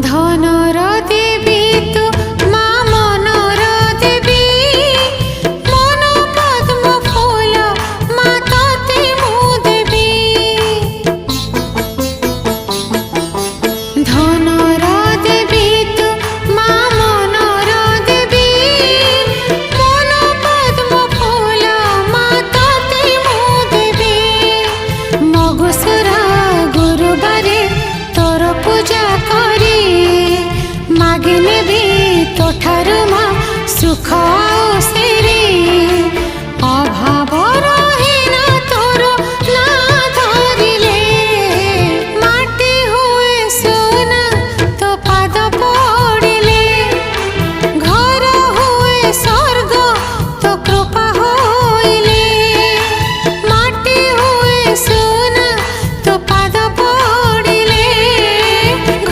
ধনর দেবী তু মা মনর দেবী, মন পদ্ম ফুল মা ততে মু দেবী। ধনর দেবী তু মা মনর দেবী, মন পদ্ম ফুল মা ততে মু দেবী। মগুসুরা গুরুবারে তোর পূজা করি, মাগি নেবি তোঠারু মা সুখ।